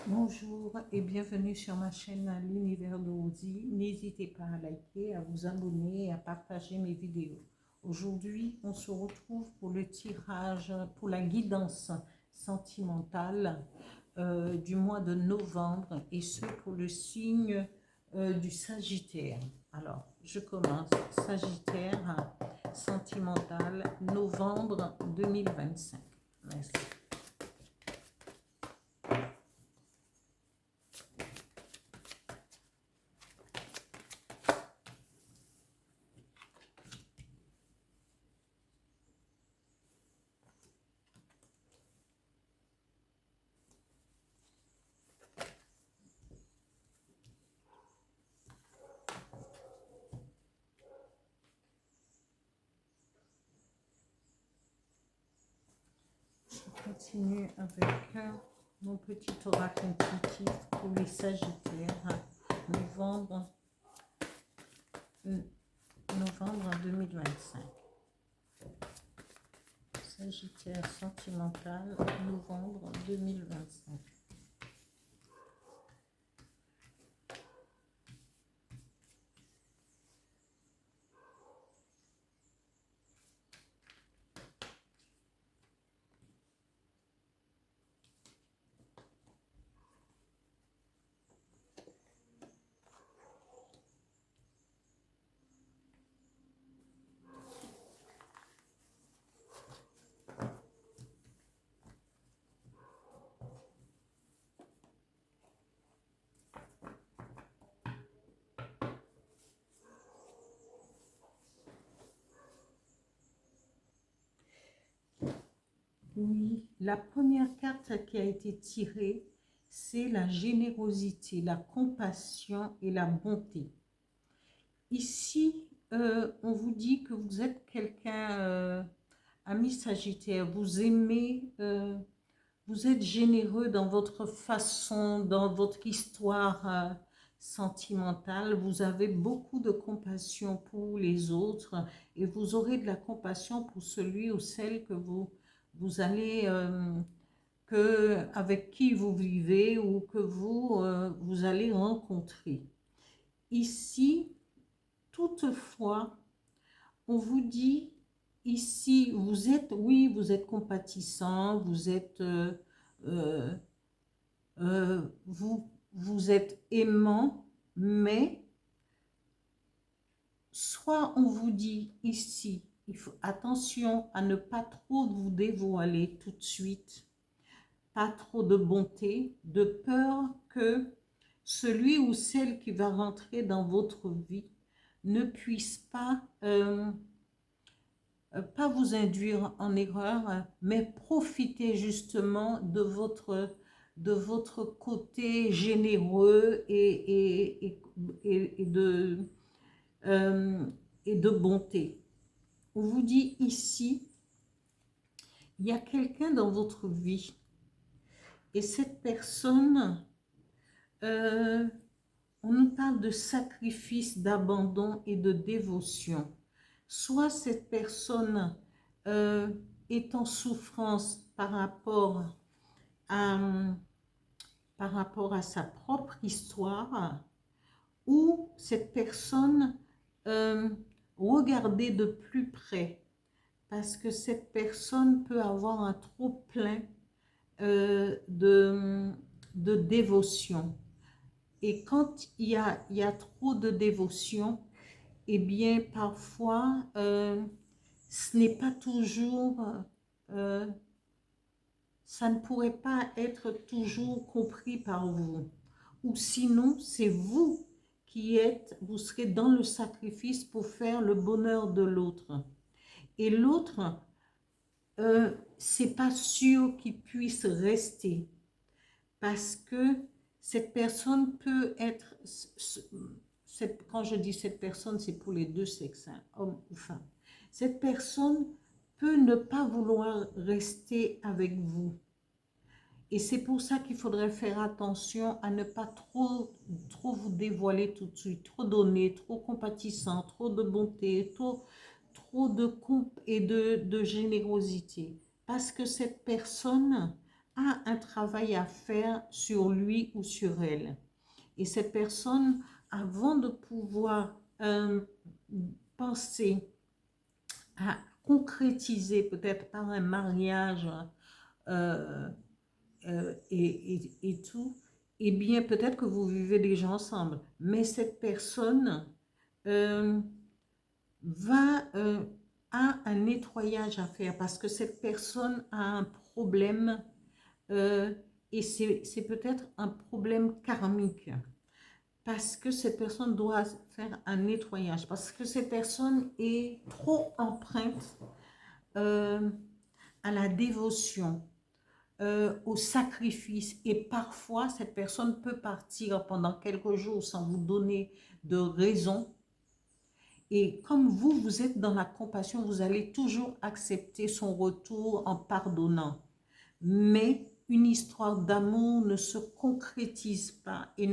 Bonjour et bienvenue sur ma chaîne L'Univers de Rosy. N'hésitez pas à liker, à vous abonner et à partager mes vidéos. Aujourd'hui, on se retrouve pour le tirage, pour la guidance sentimentale du mois de novembre et ce pour le signe du Sagittaire. Alors, je commence. Sagittaire sentimental, novembre 2025. Merci. Continue avec mon petit oracle intuitif pour les Sagittaires, novembre 2025. Sagittaire sentimental, novembre 2025. Oui, la première carte qui a été tirée, c'est la générosité, la compassion et la bonté. Ici, on vous dit que vous êtes quelqu'un, ami Sagittaire, vous aimez, vous êtes généreux dans votre façon, dans votre histoire sentimentale, vous avez beaucoup de compassion pour les autres et vous aurez de la compassion pour celui ou celle que vous allez, avec qui vous vivez ou que vous allez rencontrer. Ici, toutefois, on vous dit ici, vous êtes, oui, vous êtes compatissant, vous êtes, vous êtes aimant, mais soit on vous dit ici, il faut attention à ne pas trop vous dévoiler tout de suite, pas trop de bonté, de peur que celui ou celle qui va rentrer dans votre vie ne puisse pas vous induire en erreur, mais profiter justement de votre côté généreux euh, et de bonté. On vous dit ici, il y a quelqu'un dans votre vie et cette personne, on nous parle de sacrifice, d'abandon et de dévotion. Soit cette personne euh, est en souffrance à, par rapport à sa propre histoire, ou cette personne regardez de plus près, parce que cette personne peut avoir un trop plein de dévotion. Et quand il y a trop de dévotion, eh bien, parfois, ce n'est pas toujours, euh, ça ne pourrait pas être toujours compris par vous. Ou sinon, c'est vous qui êtes, vous serez dans le sacrifice pour faire le bonheur de l'autre. Et l'autre, c'est pas sûr qu'il puisse rester parce que cette personne peut être, quand je dis cette personne, c'est pour les deux sexes, hein, homme ou femme. Cette personne peut ne pas vouloir rester avec vous. Et c'est pour ça qu'il faudrait faire attention à ne pas trop vous dévoiler tout de suite, trop donner, trop compatissant, trop de bonté, trop de coupe et de générosité. Parce que cette personne a un travail à faire sur lui ou sur elle. Et cette personne, avant de pouvoir penser à concrétiser peut-être par un mariage euh, et tout, eh bien peut-être que vous vivez déjà ensemble, mais cette personne euh, a un nettoyage à faire parce que cette personne a un problème euh, et c'est peut-être un problème karmique parce que cette personne doit faire un nettoyage, parce que cette personne est trop empreinte euh, à la dévotion, au sacrifice. Et parfois, cette personne peut partir pendant quelques jours sans vous donner de raison. Et comme vous, vous êtes dans la compassion, vous allez toujours accepter son retour en pardonnant. Mais une histoire d'amour ne se concrétise pas et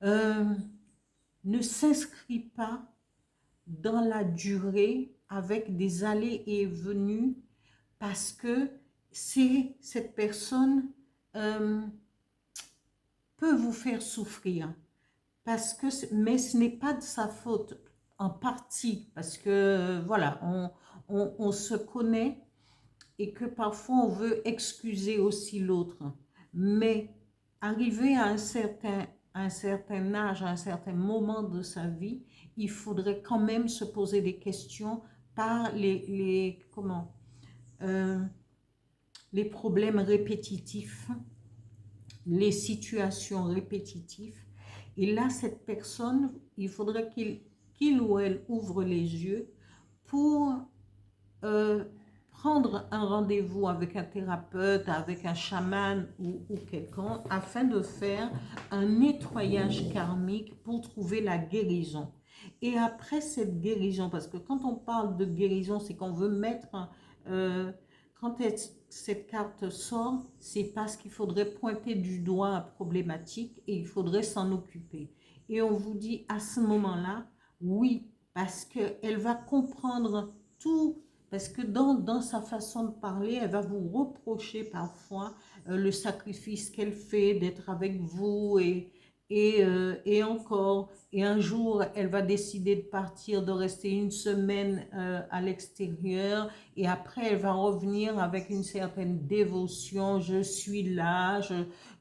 euh, ne s'inscrit pas dans la durée avec des allées et venues parce que cette personne euh, peut vous faire souffrir. Parce que, mais ce n'est pas de sa faute en partie parce que voilà, on se connaît et que parfois on veut excuser aussi l'autre. Mais arrivé à un certain âge, à un certain moment de sa vie, il faudrait quand même se poser des questions par euh, les problèmes répétitifs, les situations répétitives. Et là, cette personne, il faudrait qu'il ou elle ouvre les yeux pour euh, prendre un rendez-vous avec un thérapeute, avec un chaman ou quelqu'un, afin de faire un nettoyage karmique pour trouver la guérison. Et après cette guérison, parce que quand on parle de guérison, c'est qu'on veut mettre, euh, quand cette carte sort, c'est parce qu'il faudrait pointer du doigt la problématique et il faudrait s'en occuper. Et on vous dit à ce moment-là, oui, parce qu'elle va comprendre tout, parce que dans sa façon de parler, elle va vous reprocher parfois le sacrifice qu'elle fait d'être avec vous et encore. Et un jour, elle va décider de partir, de rester une semaine à l'extérieur. Et après, elle va revenir avec une certaine dévotion. Je suis là,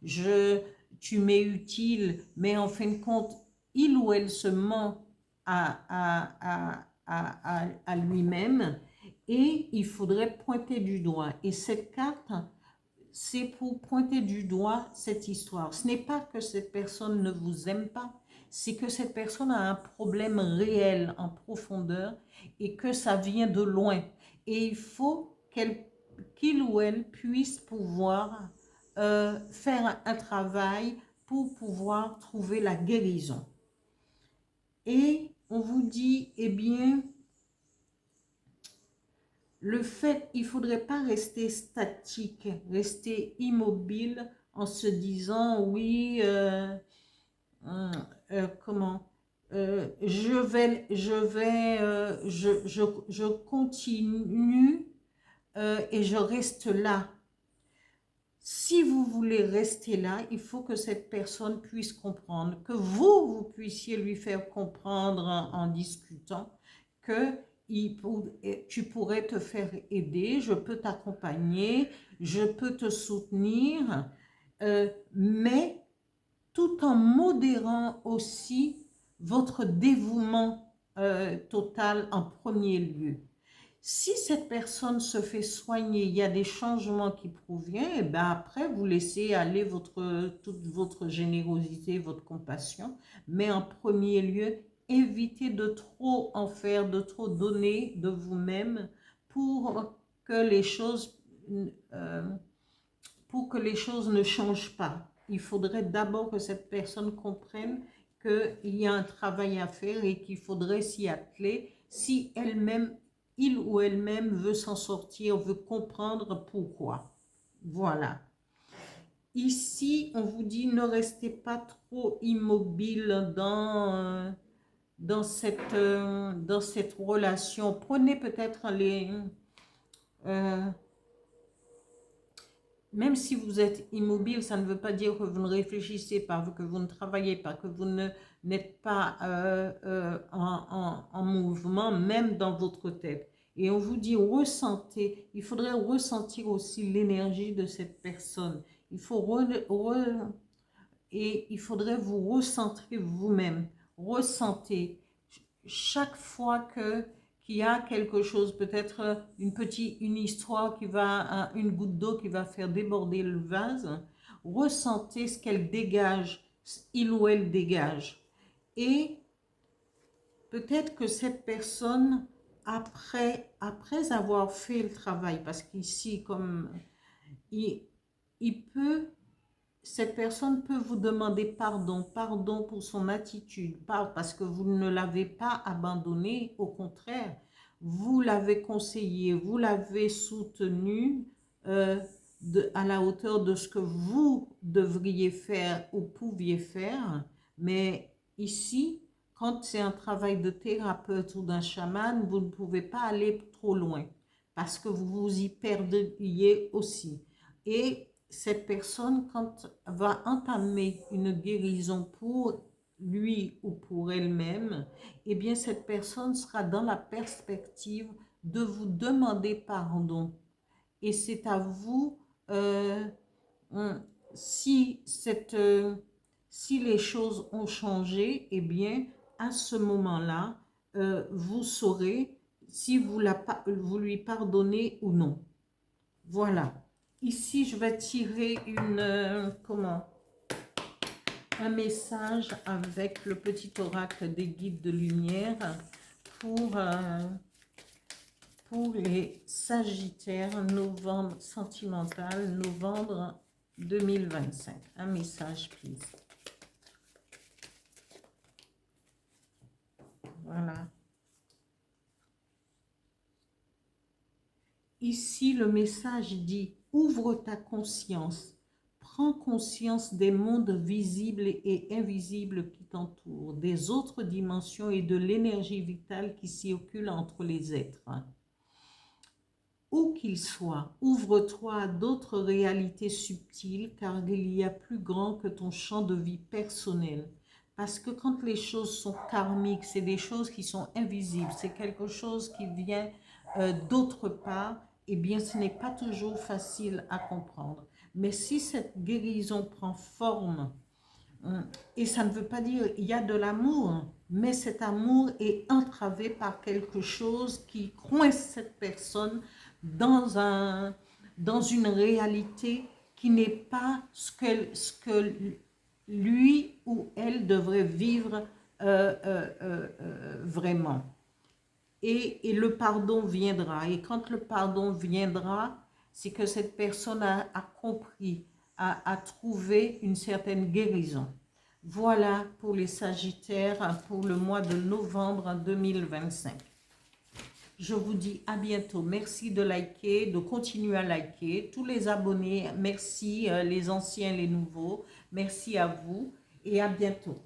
je, tu m'es utile. Mais en fin de compte, il ou elle se ment à lui-même et il faudrait pointer du doigt. Et cette carte, c'est pour pointer du doigt cette histoire. Ce n'est pas que cette personne ne vous aime pas, c'est que cette personne a un problème réel en profondeur et que ça vient de loin. Et il faut qu'il ou elle puisse pouvoir faire un travail pour pouvoir trouver la guérison. Et on vous dit, eh bien, le fait, il ne faudrait pas rester statique, rester immobile en se disant, oui, comment, je continue et je reste là. Si vous voulez rester là, il faut que cette personne puisse comprendre, que vous puissiez lui faire comprendre en discutant que tu pourrais te faire aider, je peux t'accompagner, je peux te soutenir, mais tout en modérant aussi votre dévouement total en premier lieu. Si cette personne se fait soigner, il y a des changements qui proviennent, et ben après, vous laissez aller toute votre générosité, votre compassion. Mais en premier lieu, évitez de trop en faire, de trop donner de vous-même pour que les choses, euh, pour que les choses ne changent pas. Il faudrait d'abord que cette personne comprenne qu'il y a un travail à faire et qu'il faudrait s'y atteler si elle-même, il ou elle-même veut s'en sortir, veut comprendre pourquoi. Voilà. Ici, on vous dit ne restez pas trop immobile dans cette relation. Prenez peut-être même si vous êtes immobile, ça ne veut pas dire que vous ne réfléchissez pas, que vous ne travaillez pas, que vous n'êtes pas en mouvement, même dans votre tête. Et on vous dit ressentez, il faudrait ressentir aussi l'énergie de cette personne. Il faut et il faudrait vous recentrer vous-même. Ressentez chaque fois qu'il y a quelque chose, peut-être une histoire qui va, une goutte d'eau qui va faire déborder le vase, ressentez ce qu'elle dégage, il ou elle dégage. Et peut-être que cette personne, après avoir fait le travail, parce qu'ici, comme il peut, cette personne peut vous demander pardon pour son attitude, pas parce que vous ne l'avez pas abandonné, au contraire, vous l'avez conseillé, vous l'avez soutenu à la hauteur de ce que vous devriez faire ou pouviez faire, mais ici, quand c'est un travail de thérapeute ou d'un chaman, vous ne pouvez pas aller trop loin parce que vous vous y perdriez aussi. Et cette personne, quand va entamer une guérison pour lui ou pour elle-même, eh bien, cette personne sera dans la perspective de vous demander pardon. Et c'est à vous, si, si les choses ont changé, eh bien, à ce moment-là, vous saurez si vous lui pardonnez ou non. Voilà. Ici, je vais tirer un message avec le petit oracle des guides de lumière pour les Sagittaires, novembre sentimental, novembre 2025. Un message, please. Voilà. Ici, le message dit « Ouvre ta conscience, prends conscience des mondes visibles et invisibles qui t'entourent, des autres dimensions et de l'énergie vitale qui circule entre les êtres. Où qu'ils soient, ouvre-toi à d'autres réalités subtiles, car il y a plus grand que ton champ de vie personnel. » Parce que quand les choses sont karmiques, c'est des choses qui sont invisibles, c'est quelque chose qui vient d'autre part, eh bien ce n'est pas toujours facile à comprendre. Mais si cette guérison prend forme, et ça ne veut pas dire il y a de l'amour, mais cet amour est entravé par quelque chose qui coince cette personne dans une réalité qui n'est pas ce que lui ou elle devrait vivre vraiment. Et le pardon viendra. Et quand le pardon viendra, c'est que cette personne a compris, a trouvé une certaine guérison. Voilà pour les Sagittaires pour le mois de novembre 2025. Je vous dis à bientôt. Merci de liker, de continuer à liker. Tous les abonnés, merci, les anciens, les nouveaux. Merci à vous et à bientôt.